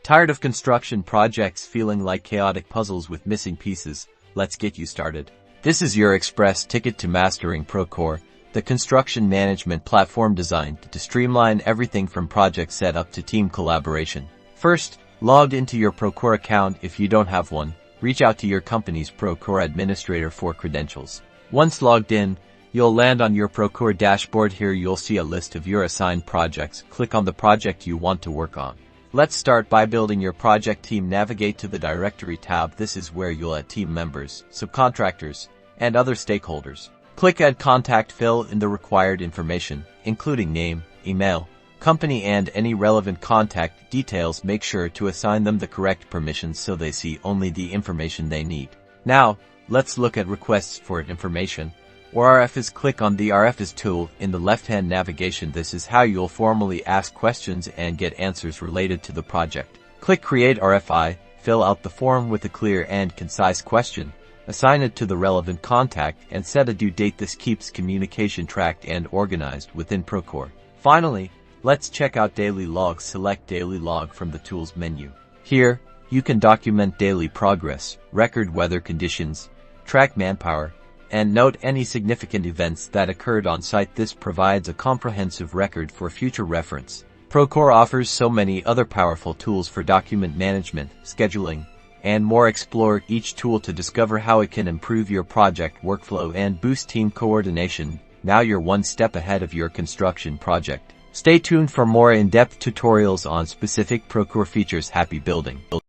Tired of construction projects feeling like chaotic puzzles with missing pieces? Let's get you started. This is your express ticket to mastering Procore, the construction management platform designed to streamline everything from project setup to team collaboration. First, log into your Procore account. If you don't have one, reach out to your company's Procore administrator for credentials. Once logged in, you'll land on your Procore dashboard. Here you'll see a list of your assigned projects. Click on the project you want to work on. Let's start by building your project team. Navigate to the Directory tab. This is where you'll add team members, subcontractors, and other stakeholders. Click Add Contact. Fill in the required information, including name, email, company, and any relevant contact details. Make sure to assign them the correct permissions so they see only the information they need. Now, let's look at requests for information, or RFIs. Click on the RFIs tool in the left-hand navigation. This is how you'll formally ask questions and get answers related to the project. Click Create RFI, fill out the form with a clear and concise question, assign it to the relevant contact, and set a due date. This keeps communication tracked and organized within Procore. Finally, let's check out daily logs. Select Daily Log from the Tools menu. Here, you can document daily progress, record weather conditions, track manpower, and note any significant events that occurred on site. This provides a comprehensive record for future reference. Procore offers so many other powerful tools for document management, scheduling, and more. Explore each tool to discover how it can improve your project workflow and boost team coordination. Now you're one step ahead of your construction project. Stay tuned for more in-depth tutorials on specific Procore features. Happy building!